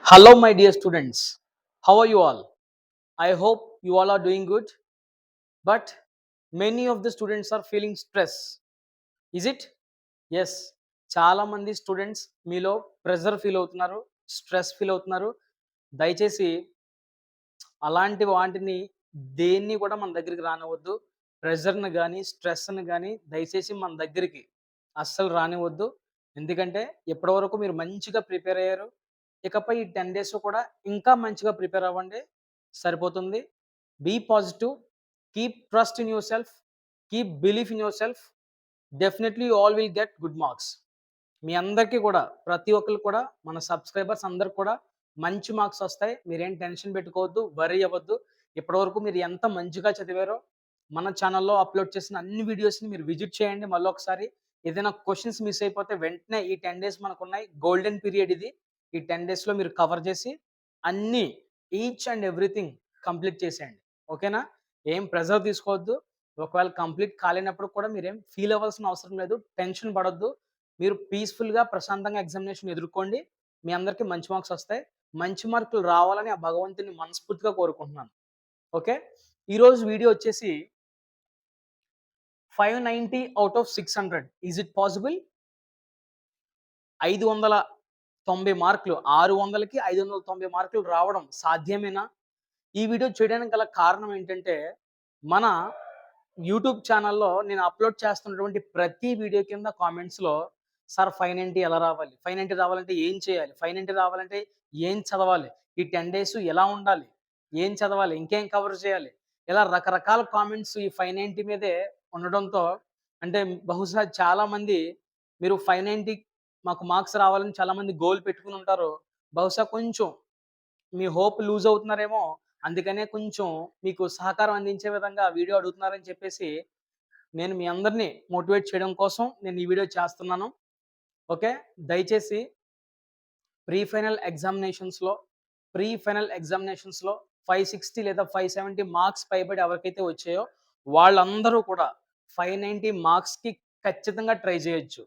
Hello, my dear students. How are you all? I hope you all are doing good. But many of the students are feeling stress. Is it? Yes. చాలా మంది students మీలో pressure feel అవుతున్నారు, stress feel అవుతున్నారు. దయచేసి అలాంటి వాటిని దేన్ని కూడా మన దగ్గరికి రానివ్వద్దు. ప్రెషర్‌ని గాని, స్ట్రెస్‌ని గాని దయచేసి మన దగ్గరికి అస్సలు రానివ్వద్దు. ఎందుకంటే ఇప్పటివరకు మీరు మంచిగా ప్రిపేర్ అయ్యారు. ఇకపై ఈ 10 డేస్ కూడా ఇంకా మంచిగా ప్రిపేర్ అవ్వండి. సరిపోతుంది. Be positive. Keep trust in your self. Keep belief in your self. Definitely you all will get good marks. మీ అందరికీ కూడా ప్రతి ఒక్కరికి కూడా మన సబ్స్క్రైబర్స్ అందరికి కూడా మంచి మార్క్స్ వస్తాయి. మీరేం టెన్షన్ పెట్టుకోవద్దు, వర్రీ అవ్వద్దు. ఇప్పటివరకు మీరు ఎంత మంచిగా చదివారో మన ఛానల్లో అప్లోడ్ చేసిన అన్ని వీడియోస్ని మీరు విజిట్ చేయండి. మళ్ళీ ఒకసారి ఏదైనా క్వశ్చన్స్ మిస్ అయిపోతే వెంటనే ఈ 10 డేస్ మనకున్నాయి. గోల్డెన్ పీరియడ్ ఇది. ఈ 10 డేస్లో మీరు కవర్ చేసి అన్నీ ఈచ్ అండ్ ఎవ్రీథింగ్ కంప్లీట్ చేసేయండి. ఓకేనా? ఏం ప్రెజర్ తీసుకోవద్దు. ఒకవేళ కంప్లీట్ కాలేనప్పుడు కూడా మీరేం ఫీల్ అవ్వాల్సిన అవసరం లేదు. టెన్షన్ పడొద్దు. మీరు పీస్‌ఫుల్‌గా, ప్రశాంతంగా ఎగ్జామినేషన్ ఎదుర్కోండి. మీ అందరికీ మంచి మార్క్స్ వస్తాయి. మంచి మార్కులు రావాలని ఆ భగవంతుడిని మనస్ఫూర్తిగా కోరుకుంటున్నాను. ఓకే. ఈరోజు వీడియో వచ్చేసి 590 out of 600 is it possible? 590 మార్కులు 600కి 590 మార్కులు రావడం సాధ్యమేనా? ఈ వీడియో చేయడానికి గల కారణం ఏంటంటే, మన యూట్యూబ్ ఛానల్‌లో నేను అప్లోడ్ చేస్తున్నటువంటి ప్రతి వీడియో కింద కామెంట్స్‌లో సార్ 590 ఎలా రావాలి? 590 రావాలంటే ఏం చేయాలి? 590 రావాలంటే ఏం చదవాలి? ఈ 10 డేస్ ఎలా ఉండాలి? ఏం చదవాలి? ఇంకేం కవర్ చేయాలి? ఇలా రకరకాల కామెంట్స్ ఈ 590 మీదే ఉండడంతో అంటే బహుశా చాలామంది మీరు 590 మాకు మార్క్స్ రావాలని చాలామంది గోల్ పెట్టుకొని ఉంటారు. బహుశా కొంచెం మీ హోప్ లూజ్ అవుతున్నారేమో. అందుకనే కొంచెం మీకు సహకారం అందించే విధంగా వీడియో అడుగుతున్నారని చెప్పేసి, నేను మీ అందరిని మోటివేట్ చేయడం కోసం నేను ఈ వీడియో చేస్తున్నాను. ఓకే. దయచేసి ప్రీ ఫైనల్ ఎగ్జామినేషన్స్‌లో 560 లేదా 570 మార్క్స్ పైబడి ఎవరికైతే వచ్చాయో వాళ్ళందరూ కూడా 590 మార్క్స్‌కి ఖచ్చితంగా ట్రై చేయొచ్చు.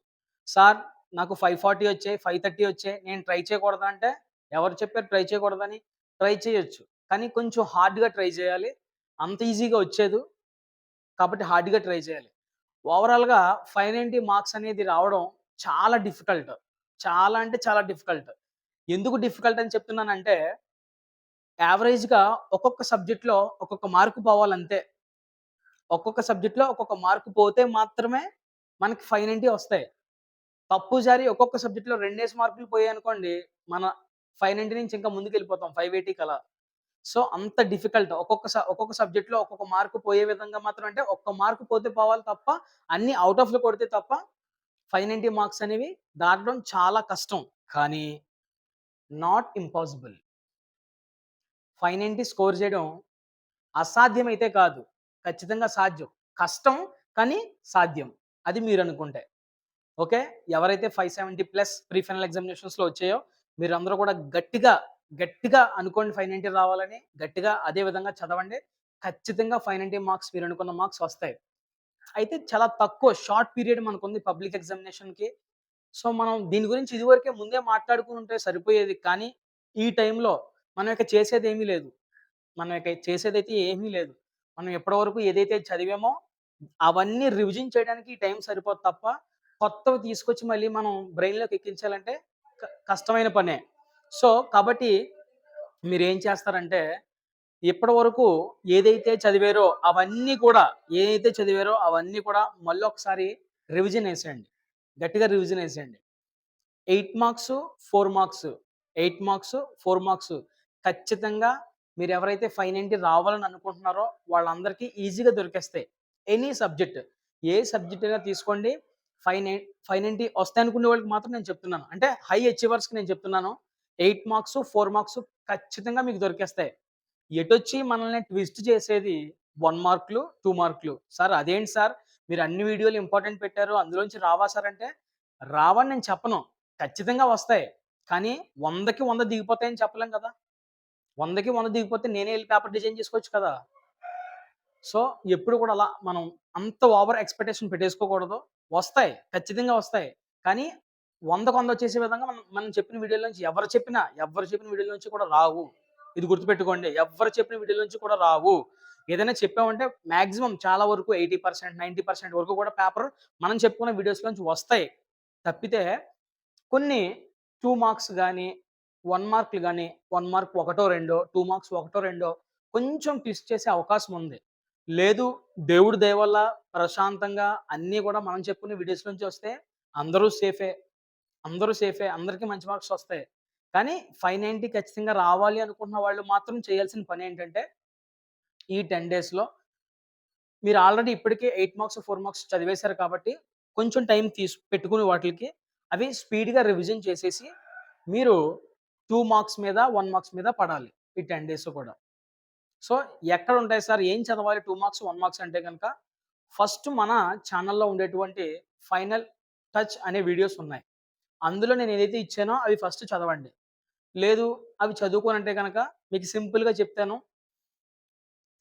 సార్ నాకు 540 వచ్చాయి, 530 వచ్చాయి. నేను ట్రై చేయకూడదా అంటే, ఎవరు చెప్పారు ట్రై చేయకూడదని? ట్రై చేయొచ్చు. కానీ కొంచెం హార్డ్‌గా ట్రై చేయాలి. అంత ఈజీగా వచ్చేదు. కాబట్టి హార్డ్‌గా ట్రై చేయాలి. ఓవరాల్‌గా 590 మార్క్స్ అనేది రావడం చాలా డిఫికల్ట్. చాలా అంటే చాలా డిఫికల్ట్. ఎందుకు డిఫికల్ట్ అని చెప్తున్నానంటే, యావరేజ్‌గా ఒక్కొక్క సబ్జెక్ట్‌లో ఒక్కొక్క మార్క్ పోవాలంతే. ఒక్కొక్క సబ్జెక్ట్‌లో ఒక్కొక్క మార్క్ పోతే మాత్రమే మనకి 590 వస్తాయి. తప్పు జారి ఒక్కొక్క సబ్జెక్ట్‌లో 2 మార్కులు పోయాయనుకోండి, మన 590 నుంచి ఇంకా ముందుకెళ్ళిపోతాం 580కి అలా. సో, అంత డిఫికల్ట్. ఒక్కొక్క సబ్జెక్ట్‌లో ఒక్కొక్క మార్క్ పోయే విధంగా మాత్రం అంటే ఒక్క మార్క్ పోతే పోవాలి తప్ప, అన్నీ ఔట్ ఆఫ్‌లో కొడితే తప్ప 590 మార్క్స్ అనేవి దాటడం చాలా కష్టం. కానీ నాట్ ఇంపాసిబుల్. 590 స్కోర్ చేయడం అసాధ్యమైతే కాదు. ఖచ్చితంగా సాధ్యం. కష్టం కానీ సాధ్యం. అది మీరనుకుంటే. ఓకే. ఎవరైతే 570 ప్లస్ ప్రీ ఫైనల్ ఎగ్జామినేషన్స్‌లో వచ్చాయో మీరందరూ కూడా గట్టిగా, గట్టిగా అనుకోండి 590 రావాలని. గట్టిగా అదే విధంగా చదవండి. ఖచ్చితంగా 590 మార్క్స్ మీరనుకున్న మార్క్స్ వస్తాయి. అయితే చాలా తక్కువ షార్ట్ పీరియడ్ మనకుంది పబ్లిక్ ఎగ్జామినేషన్‌కి. సో, మనం దీని గురించి ఇదివరకే ముందే మాట్లాడుకునుంటే సరిపోయేది. కానీ ఈ టైంలో మనం ఇక చేసేదేమీ లేదు. మనం ఇక చేసేదైతే ఏమీ లేదు. మనం ఇప్పటివరకు ఏదైతే చదివామో అవన్నీ రివిజన్ చేయడానికి ఈ టైం సరిపోద్ది తప్ప, కొత్తవి తీసుకొచ్చి మళ్ళీ మనం బ్రెయిన్‌లోకి ఎక్కించాలంటే కష్టమైన పనే. సో, కాబట్టి మీరేం చేస్తారంటే, ఇప్పటివరకు ఏదైతే చదివారో అవన్నీ కూడా మళ్ళొకసారి రివిజన్ ఏసేయండి. గట్టిగా రివిజన్ ఏసేయండి. 8 మార్క్సు, 4 మార్క్సు. 8 marks, 4 marks. ఖచ్చితంగా మీరెవరైతే 590 రావాలని అనుకుంటున్నారో వాళ్ళందరికీ ఈజీగా దొరికేస్తాయి. Any subject. ఏ సబ్జెక్ట్ అయినా తీసుకోండి. 590 వస్తాయనుకునే వాళ్ళకి మాత్రం నేను చెప్తున్నాను. అంటే హై అచీవర్స్‌కి నేను చెప్తున్నాను. 8 మార్క్సు, 4 మార్క్సు ఖచ్చితంగా మీకు దొరికేస్తాయి. ఎటొచ్చి మనల్ని ట్విస్ట్ చేసేది 1 మార్కులు, 2 మార్కులు. సార్ అదేంటి సార్ మీరు అన్ని వీడియోలు ఇంపార్టెంట్ పెట్టారు. అందులోంచి రావా సార్ అంటే, రావని నేను చెప్పను. ఖచ్చితంగా వస్తాయి. కానీ 100కి 100 దిగిపోతాయని చెప్పలేం కదా! 100కి 100 దిగిపోతే నేనే ఎళ్లి పేపర్ డిజైన్ చేసుకోవచ్చు కదా! సో, ఎప్పుడు కూడా అలా మనం అంత ఓవర్ ఎక్స్‌పెక్టేషన్ పెట్టేసుకోకూడదు. వస్తాయి. ఖచ్చితంగా వస్తాయి. కానీ 100కి 100 వచ్చేసే విధంగా మనం మనం చెప్పిన వీడియోల నుంచి ఎవరు చెప్పిన వీడియోల నుంచి కూడా రావు. ఇది గుర్తుపెట్టుకోండి. ఎవ్వరు చెప్పిన వీడియోల నుంచి కూడా రావు. ఏదైనా చెప్పామంటే మాక్సిమం చాలా వరకు 80%, 90% వరకు కూడా పేపర్ మనం చెప్పుకున్న వీడియోస్ నుంచి వస్తాయి. తప్పితే కొన్ని 2 మార్క్స్ గాని, 1 మార్కులు గాని, 1 మార్క్ ఒకటో రెండో, 2 మార్క్స్ ఒకటో రెండో కొంచెం ట్విస్ట్ చేసే అవకాశం ఉంది. లేదు దేవుడి దయ వల్ల ప్రశాంతంగా అన్నీ కూడా మనం చెప్పుకునే వీడియోస్ నుంచి వస్తే అందరూ సేఫే. అందరూ సేఫే. అందరికి మంచి మార్క్స్ వస్తాయి. కానీ 590 ఖచ్చితంగా రావాలి అనుకుంటున్న వాళ్ళు మాత్రం చేయాల్సిన పనేంటంటే, ఈ 10 డేస్‌లో మీరు ఆల్రెడీ ఇప్పటికే 8 మార్క్స్, 4 మార్క్స్ చదివేశారు కాబట్టి, కొంచెం టైం పెట్టుకొని వాటిలికి అవి స్పీడ్‌గా రివిజన్ చేసేసి, మీరు 2 మార్క్స్ మీద, 1 మార్క్స్ మీద పడాలి. ఈ 10 డేస్ కూడా. సో, ఎక్కడుంటాయి సార్? ఏం చదవాలి 2 మార్క్స్, 1 మార్క్స్ అంటే గనక, ఫస్ట్ మన ఛానెల్‌లో ఉండేటువంటి ఫైనల్ టచ్ అనే వీడియోస్ ఉన్నాయి. అందులో నేను ఏదైతే ఇచ్చానో అవి ఫస్ట్ చదవండి. లేదు అవి చదువుకోనంటే గనక మీకు సింపుల్‌గా చెప్తాను.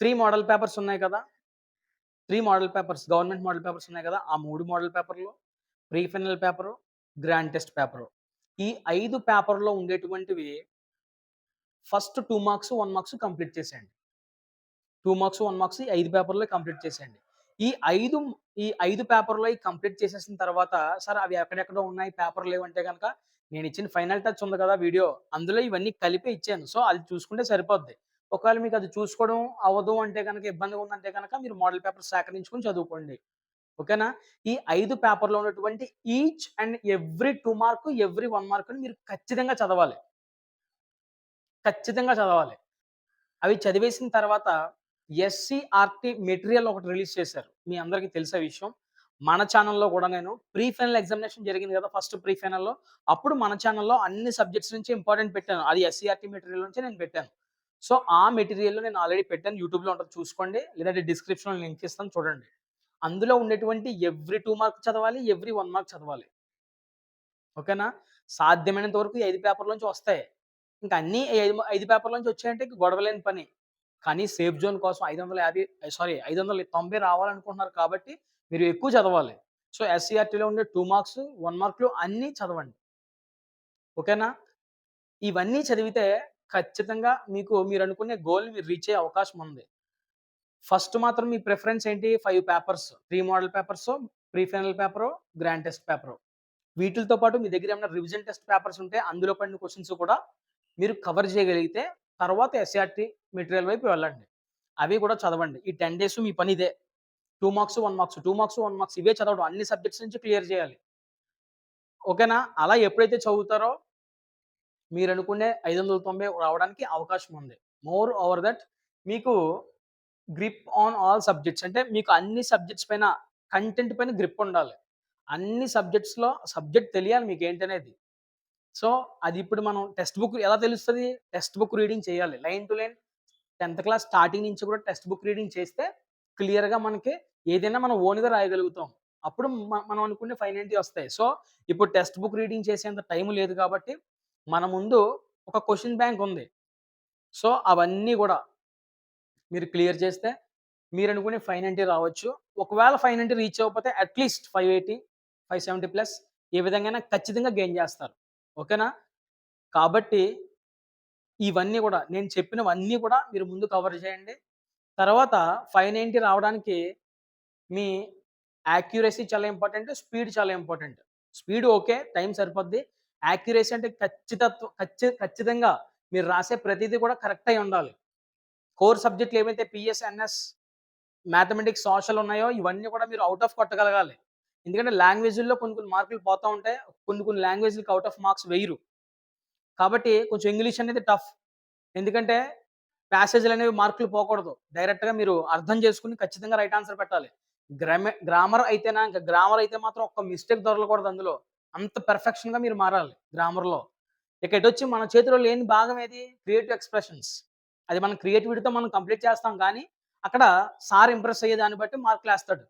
3 మోడల్ పేపర్స్ ఉన్నాయి కదా! 3 model papers government model papers ఉన్నాయి కదా! ఆ 3 మోడల్ పేపర్‌లు, pre final paper, grand test paper. ఈ 5 పేపర్‌లో ఉండేటువంటివి ఫస్ట్ 2 మార్క్స్, 1 మార్క్స్ కంప్లీట్ చేసేయండి. 2 మార్క్స్, 1 మార్క్స్ ఈ 5 పేపర్‌లో కంప్లీట్ చేసేయండి. ఈ 5 ఈ 5 పేపర్‌లో కంప్లీట్ చేసేసిన తర్వాత సార్ అవి ఎక్కడెక్కడో ఉన్నాయి పేపర్ లేవంటే గనక నేనిచ్చిన ఫైనల్ టచ్ ఉంది కదా వీడియో. అందులో ఇవన్నీ కలిపే ఇచ్చాను. సో, అది చూసుకుంటే సరిపోద్ది. ఒకవేళ మీకు అది చూసుకోవడం అవ్వదు అంటే గనక ఇబ్బందిగా ఉందంటే గనక మీరు మోడల్ పేపర్స్ సేకరించుకొని చదువుకోండి. ఓకేనా? ఈ 5 పేపర్‌లో ఉన్నటువంటి each and every 2 mark, every 1 మార్క్‌ని మీరు ఖచ్చితంగా చదవాలి. ఖచ్చితంగా చదవాలి. అవి చదివేసిన తర్వాత ఎస్‌సీఆర్‌టీ మెటీరియల్ ఒకటి రిలీజ్ చేశారు. మీ అందరికీ తెలిసే విషయం. మన ఛానెల్‌లో కూడా నేను ప్రీ ఫైనల్ ఎగ్జామినేషన్ జరిగింది కదా! ఫస్ట్ ప్రీ ఫైనల్‌లో. అప్పుడు మన ఛానెల్‌లో అన్ని సబ్జెక్ట్స్ నుంచి ఇంపార్టెంట్ పెట్టాను. అది ఎస్‌సీఆర్‌టీ మెటీరియల్ నుంచే నేను పెట్టాను. సో, ఆ మెటీరియల్‌లో నేను ఆల్రెడీ పెట్టాను. యూట్యూబ్‌లో ఉంటది చూసుకోండి. లేదంటే డిస్క్రిప్షన్‌లో లింక్ ఇస్తాను చూడండి. అందులో ఉండేటువంటి ఎవ్రీ 2 మార్క్ చదవాలి. ఎవ్రీ 1 మార్క్ చదవాలి. ఓకేనా? సాధ్యమైనంత వరకు ఈ 5 పేపర్‌ల నుంచి వస్తాయి. ఇంక అన్నీ ఈ 5 పేపర్‌ల నుంచి వచ్చాయంటే ఇంక గొడవలేని పని. కానీ సేఫ్ జోన్ కోసం 590 రావాలనుకుంటున్నారు కాబట్టి మీరు ఎక్కువ చదవాలి. సో, ఎస్‌సీఆర్‌టీలో ఉండే 2 మార్క్స్, 1 మార్క్‌లు అన్నీ చదవండి. ఓకేనా? ఇవన్నీ చదివితే ఖచ్చితంగా మీకు మీరనుకునే గోల్‌ని మీరు రీచ్ అయ్యే అవకాశం ఉంది. ఫస్ట్ మాత్రం మీ ప్రిఫరెన్స్ ఏంటి? 5 పేపర్స్. 3 మోడల్ పేపర్సో, ప్రీ ఫైనల్ పేపరో, గ్రాండ్ టెస్ట్ పేపరో. వీటిలతో పాటు మీ దగ్గర ఏమైనా రివిజన్ టెస్ట్ పేపర్స్ ఉంటే అందులో పడిన క్వెషన్స్ కూడా మీరు కవర్ చేయగలిగితే తర్వాత ఎస్‌సీఆర్‌టీ మెటీరియల్ వైపు వెళ్ళండి. అవి కూడా చదవండి. ఈ 10 డేస్ మీ పని ఇదే. 2 మార్క్స్, 1 మార్క్స్, 2 మార్క్స్, 1 మార్క్స్ ఇవే చదవడం. అన్ని సబ్జెక్ట్స్ నుంచి క్లియర్ చేయాలి. ఓకేనా? అలా ఎప్పుడైతే చదువుతారో మీరనుకునే 590 రావడానికి అవకాశం ఉంది. మోర్ ఓవర్ థట్ మీకు గ్రిప్ ఆన్ ఆల్ సబ్జెక్ట్స్ అంటే మీకు అన్ని సబ్జెక్ట్స్ పైన కంటెంట్ పైన గ్రిప్ ఉండాలి. అన్ని సబ్జెక్ట్స్‌లో సబ్జెక్ట్ తెలియాలి మీకేంటనేది. సో, అది ఇప్పుడు మనం టెక్స్ట్ బుక్ ఎలా తెలుస్తది? టెక్స్ట్ బుక్ రీడింగ్ చేయాలి. లైన్ టు లైన్ 10థ్ క్లాస్ స్టార్టింగ్ నుంచి కూడా టెక్స్ట్ బుక్ రీడింగ్ చేస్తే క్లియర్‌గా మనకి ఏదైనా మనం ఓన్‌గా రాయగలుగుతాం. అప్పుడు మనం అనుకునే 590 వస్తాయి. సో, ఇప్పుడు టెక్స్ట్ బుక్ రీడింగ్ చేసేంత టైం లేదు కాబట్టి మన ముందు ఒక క్వెషన్ బ్యాంక్ ఉంది. సో, అవన్నీ గూడా మీరు క్లియర్ చేస్తే మీరనుకునే 590 రావచ్చు. ఒకవేళ 590 రీచ్ అవ్వకపోతే అట్‌లీస్ట్ 580, 570 ప్లస్ ఏ విధంగానైనా ఖచ్చితంగా గెయిన్ జేస్తారు. ఓకేనా? కాబట్టి ఇవన్నీ గూడా నేను చెప్పినవన్నీ కూడా మీరు ముందు కవర్ చేయండి. తర్వాత 590 రావడానికి మీ యాక్యురసీ చాలా ఇంపార్టెంట్. స్పీడ్ చాలా ఇంపార్టెంట్. Speed okay. టైం సరిపోద్ది. యాక్యురసీ అంటే ఖచ్చితంగా మీరు రాసే ప్రతీది కూడా కరెక్ట్ అయ్యి ఉండాలి. కోర్ సబ్జెక్ట్‌లు ఏవైతే పీఎస్, ఎన్ఎస్, మ్యాథమెటిక్స్, సోషల్ ఉన్నాయో ఇవన్నీ కూడా మీరు ఔట్ ఆఫ్ కొట్టగలగాలి. ఎందుకంటే లాంగ్వేజుల్లో కొన్ని కొన్ని మార్కులు పోతా ఉంటాయి. కొన్ని కొన్ని లాంగ్వేజ్‌లకి ఔట్ ఆఫ్ మార్క్స్ వెయ్యరు. కాబట్టి కొంచెం ఇంగ్లీష్ అనేది టఫ్. ఎందుకంటే ప్యాసేజ్‌లనేవి మార్కులు పోకూడదు. డైరెక్ట్‌గా మీరు అర్థం చేసుకొని ఖచ్చితంగా రైట్ ఆన్సర్ పెట్టాలి. గ్రామర్ అయితేనా ఇంక గ్రామర్ అయితే మాత్రం ఒక్క మిస్టేక్ దొరలకూడదు అందులో. అంత పెర్ఫెక్షన్‌గా మీరు మారాలి గ్రామర్‌లో. ఇక ఇటొచ్చి మన చేతిలో లేని భాగం ఏది? Creative expressions. అది మనం క్రియేటివిటీతో మనం కంప్లీట్ చేస్తాం కానీ, అక్కడ సార్ ఇంప్రెస్ అయ్యే దాన్ని బట్టి మార్కులేస్తాడు.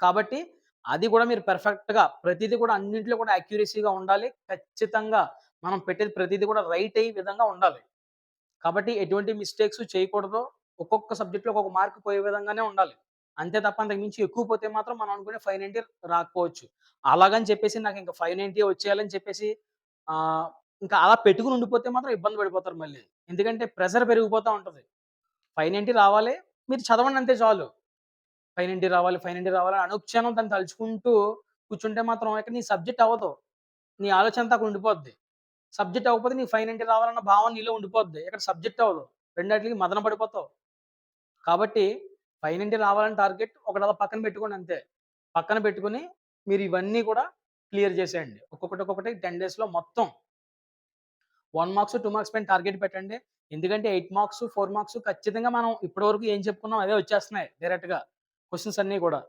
కాబట్టి అది కూడా మీరు పెర్ఫెక్ట్‌గా ప్రతీది కూడా అన్నింటిలో కూడా యాక్యురసీగా ఉండాలి. ఖచ్చితంగా మనం పెట్టేది ప్రతీది కూడా రైట్ అయ్యే విధంగా ఉండాలి. కాబట్టి ఎటువంటి మిస్టేక్స్ చేయకూడదు. ఒక్కొక్క సబ్జెక్ట్‌లో ఒక్కొక్క మార్క్ పోయే విధంగానే ఉండాలి. అంతే తప్ప అంతకు మించి ఎక్కువ పోతే మాత్రం మనం అనుకునే 590 రాకపోవచ్చు. అలాగని చెప్పేసి నాకు ఇంక 590 వచ్చేయాలని చెప్పేసి ఆహ్, ఇంకా అలా పెట్టుకొని ఉండిపోతే మాత్రం ఇబ్బంది పడిపోతారు మళ్ళీ. ఎందుకంటే ప్రెషర్ పెరిగిపోతా ఉంటది. 590 రావాలి. మీరు చదవండి అంతే చాలు. 590 రావాలి, 590 రావాలి అని అనుక్షణం దాన్ని తలుచుకుంటూ కూర్చుంటే మాత్రం ఇక నీ సబ్జెక్ట్ అవ్వదు. నీ ఆలోచన అంతా అక్కడ ఉండిపోద్ది. సబ్జెక్ట్ అవ్వకపోతే నీకు 590 రావాలన్న భావన నీలో ఉండిపోద్ది. ఇక్కడ సబ్జెక్ట్ అవ్వదు. రెండాటిలికి మదన పడిపోతావు. కాబట్టి 590 రావాలని టార్గెట్ ఒకటి అలా పక్కన పెట్టుకోండి అంతే. పక్కన పెట్టుకొని మీరు ఇవన్నీ కూడా క్లియర్ చేసేయండి. ఒక్కొక్కటి, ఒక్కొక్కటి 10 డేస్‌లో మొత్తం 1 మార్క్స్, 2 మార్క్స్ పైన టార్గెట్ పెట్టండి. ఎందుకంటే 8 మార్క్స్, 4 మార్క్స్ ఖచ్చితంగా మనం ఇప్పటివరకు ఏం చెప్పుకున్నాం అవే వచ్చేస్తున్నాయి డైరెక్ట్‌గా క్వెషన్స్ అన్నీ కూడా.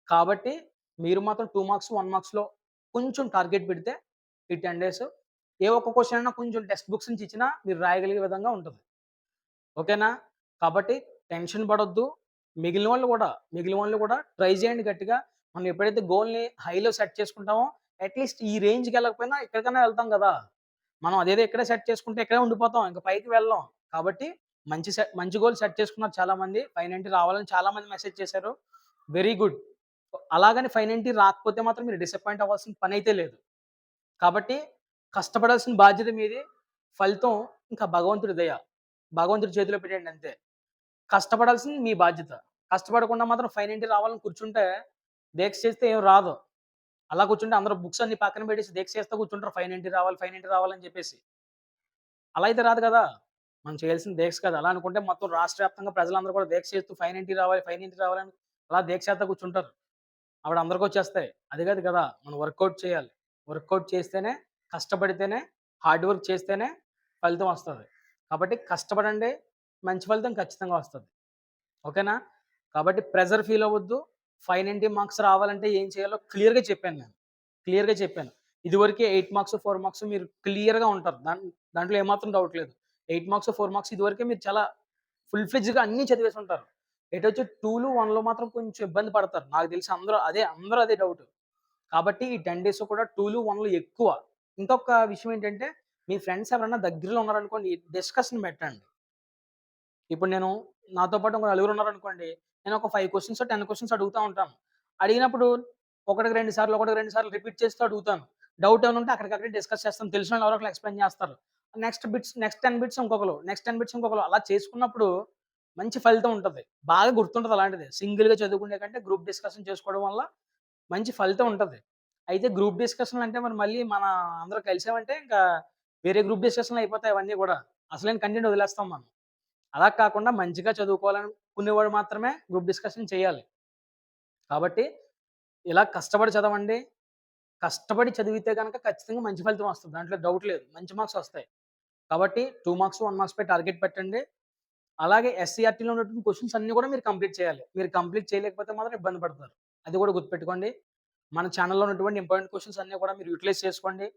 కాబట్టి మీరు మాత్రం 2 మార్క్స్, 1 మార్క్స్‌లో కొంచెం టార్గెట్ పెడితే ఈ 10 డేస్ ఏ ఒక్క క్వెషన్ అయినా కొంచెం టెక్స్ట్ బుక్స్ నుంచి ఇచ్చినా మీరు రాయగలిగే విధంగా ఉంటది. ఓకేనా? కాబట్టి టెన్షన్ పడొద్దు. మిగిలిన వాళ్ళు కూడా ట్రై చేయండి గట్టిగా. మనం ఎప్పుడైతే గోల్‌ని హైలో సెట్ చేసుకుంటామో అట్‌లీస్ట్ ఈ రేంజ్‌కెళ్ళకపోయినా ఎక్కడికైనా వెళ్తాం గదా! మనం అదేదో ఇక్కడే సెట్ చేసుకుంటే ఇక్కడే ఉండిపోతాం. ఇంక పైకి వెళ్ళం. కాబట్టి మంచి గోల్ సెట్ చేసుకున్నారు చాలామంది. 590 రావాలని చాలామంది మెసేజ్ చేశారు. Very good. అలాగని 590 రాకపోతే మాత్రం మీరు డిసప్పాయింట్ అవ్వాల్సిన పనైతే లేదు. కాబట్టి కష్టపడాల్సిన బాధ్యత మీది. ఫలితం ఇంకా భగవంతుడి దయ. భగవంతుడి చేతిలో పెట్టేయండి అంతే. కష్టపడాల్సింది మీ బాధ్యత. కష్టపడకుండా మాత్రం 590 రావాలని కూర్చుంటే దీక్ష చేస్తే ఏం రాదు. అలా కూర్చుంటే అందరూ బుక్స్ అన్ని పక్కన పెట్టేసి దీక్ష చేస్తా కూర్చుంటారు 590 రావాలి, 590 రావాలని చెప్పేసి. అలా అయితే రాదు కదా! మనం చేయాల్సింది దీక్ష కాదు. అలా అనుకుంటే మొత్తం రాష్ట్ర వ్యాప్తంగా ప్రజలందరూ కూడా దీక్ష చేస్తూ 590 రావాలి, 590 రావాలని అలా దీక్ష చేస్తా కూర్చుంటారు. అప్పుడు అందరికొచ్చేస్తాయి. అది కాదు కదా! మనం వర్కౌట్ చేయాలి. వర్కౌట్ చేస్తేనే, కష్టపడితేనే, హార్డ్ వర్క్ చేస్తేనే ఫలితం వస్తది. కాబట్టి కష్టపడండి. మంచి ఫలితం ఖచ్చితంగా వస్తది. ఓకేనా? కాబట్టి ప్రెషర్ ఫీల్ అవ్వద్దు. 590 మార్క్స్ రావాలంటే ఏం చేయాలో క్లియర్‌గా చెప్పాను నేను. క్లియర్‌గా చెప్పాను. ఇదివరకే 8 మార్క్స్, 4 మార్క్స్ మీరు క్లియర్‌గా ఉంటారు. దాంట్లో ఏమాత్రం డౌట్ లేదు. 8 మార్క్స్, 4 మార్క్స్ ఇదివరకే మీరు చాలా ఫుల్ ఫ్లెడ్జ్‌గా అన్నీ చదివేసుంటారు. ఎటొచ్చి 2లు, 1లో మాత్రం కొంచెం ఇబ్బంది పడతారు. నాకు తెలిసి అందరూ అదే డౌట్. కాబట్టి ఈ 10 డేస్ కూడా 2లు, 1లు ఎక్కువ. ఇంకొక విషయం ఏంటంటే మీ ఫ్రెండ్స్ ఎవరైనా దగ్గరలో ఉన్నారనుకోండి డిస్కషన్ పెట్టండి. ఇప్పుడు నాతో పాటు ఒక నలుగురు ఉన్నారనుకోండి. నేను ఒక 5 క్వెషన్స్, 10 క్వెషన్స్ అడుగుతా ఉంటాను. అడిగినప్పుడు ఒకటికి 2 సార్లు రిపీట్ చేస్తూ అడుగుతాను. డౌట్ ఏమైనా ఉంటే అక్కడికక్కడే డిస్కస్ చేస్తాను. తెలిసినోళ్ళు ఎవరో ఒకళ్ళు ఎక్స్‌ప్లెయిన్ చేస్తారు. నెక్స్ట్ 10 బిట్స్ ఇంకొకళ్ళు, నెక్స్ట్ 10 బిట్స్ ఇంకొకళ్ళు అలా చేసుకున్నప్పుడు మంచి ఫలితం ఉంటది. బాగా గుర్తుంటది అలాంటిది. సింగిల్‌గా చదువుకునే కంటే గ్రూప్ డిస్కషన్ చేసుకోవడం వల్ల మంచి ఫలితం ఉంటది. అయితే గ్రూప్ డిస్కషన్‌లు అంటే మళ్ళీ అందరూ కలిసామంటే ఇంకా వేరే గ్రూప్ డిస్కషన్‌లు అయిపోతాయి అవన్నీ గూడా. అసలైన కంటెంట్ వదిలేస్తాం మనం. అలా కాకుండా మంచిగా చదువుకోవాలనుకునేవాడు మాత్రమే గ్రూప్ డిస్కషన్ చేయాలి. కాబట్టి ఇలా కష్టపడి చదవండి. కష్టపడి చదివితే గనక ఖచ్చితంగా మంచి ఫలితం వస్తది. దాంట్లో డౌట్ లేదు. మంచి మార్క్స్ వస్తాయి. కాబట్టి 2 మార్క్స్, 1 మార్క్స్‌పై టార్గెట్ పెట్టండి. అలాగే ఎస్‌సీఆర్‌టీలో ఉన్నటువంటి క్వెషన్స్ అన్నీ కూడా మీరు కంప్లీట్ చేయాలి. మీరు కంప్లీట్ చేయలేకపోతే మాత్రం ఇబ్బంది పడతారు. అది కూడా గుర్తుపెట్టుకోండి. మన ఛానెల్‌లో ఉన్నటువంటి ఇంపార్టెంట్ క్వెషన్స్ అన్నీ కూడా మీరు యుటిలైజ్ చేసుకోండి.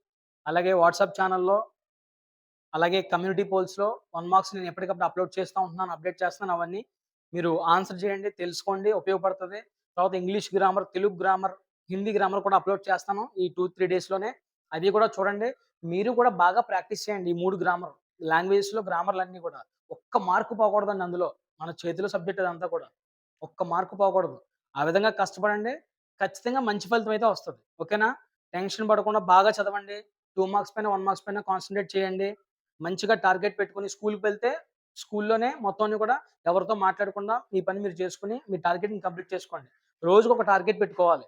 అలాగే వాట్సాప్ ఛానెల్‌లో అలాగే కమ్యూనిటీ పోల్స్‌లో 1 మార్క్స్ నేను ఎప్పటికప్పుడు అప్‌లోడ్ చేస్తా ఉంటున్నాను. అప్డేట్ చేస్తున్నాను అవన్నీ. మీరు ఆన్సర్ చేయండి, తెలుసుకోండి ఉపయోగపడుతది. తర్వాత English grammar, Telugu grammar, Hindi grammar కూడా అప్‌లోడ్ చేస్తాను. ఈ 2, 3 డేస్‌లోనే. అవి కూడా చూడండి. మీరు కూడా బాగా ప్రాక్టీస్ చేయండి ఈ 3 గ్రామర్. లాంగ్వేజెస్‌లో గ్రామర్‌లన్నీ కూడా. ఒక్క మార్క్ పోకూడదండి అందులో. మన చేతిలో సబ్జెక్ట్ అదంతా కూడా. ఒక్క మార్క్ పోకూడదు. ఆ విధంగా కష్టపడండి. ఖచ్చితంగా మంచి ఫలితం అయితే వస్తది. ఓకేనా? టెన్షన్ పడకుండా బాగా చదవండి. 2 మార్క్స్ పైన, 1 మార్క్స్ పైన కాన్సంట్రేట్ చేయండి. మంచిగా టార్గెట్ పెట్టుకొని స్కూలుకి వెళ్తే స్కూల్లోనే మొత్తం అన్ని కూడా ఎవరితో మాట్లాడకుండా మీ పని మీరు చేసుకొని మీ టార్గెట్‌ని కంప్లీట్ చేసుకోండి. రోజుకొక టార్గెట్ పెట్టుకోవాలి.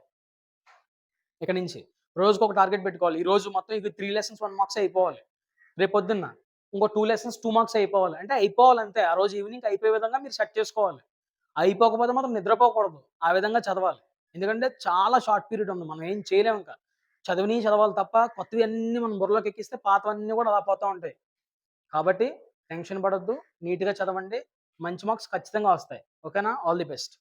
ఇక నుంచి. రోజుకొక టార్గెట్ పెట్టుకోవాలి. ఈ రోజు మొత్తం ఇది 3 లెసన్స్ 1 మార్క్సే అయిపోవాలి. రేపొద్దున్న ఇంకో 2 లెసన్స్ 2 మార్క్స్ అయిపోవాలి. అంటే అయిపోవాలంతే. ఆ రోజు ఈవినింగ్ అయిపోయే విధంగా మీరు సెట్ చేసుకోవాలి. అయిపోకపోతే మాత్రం నిద్రపోకూడదు. ఆ విధంగా చదవాలి. ఎందుకంటే చాలా షార్ట్ పీరియడ్ ఉంది. మనం ఏం చేయలేం ఇంక. చదివినయి చదవాలి తప్ప కొత్తవన్నీ మనం బుర్రలోకి ఎక్కిస్తే పాతవన్నీ కూడా అలా పోతా ఉంటాయి. కాబట్టి టెన్షన్ పడొద్దు. నీట్‌గా చదవండి. మంచి మార్క్స్ ఖచ్చితంగా వస్తాయి. ఓకేనా? All the best.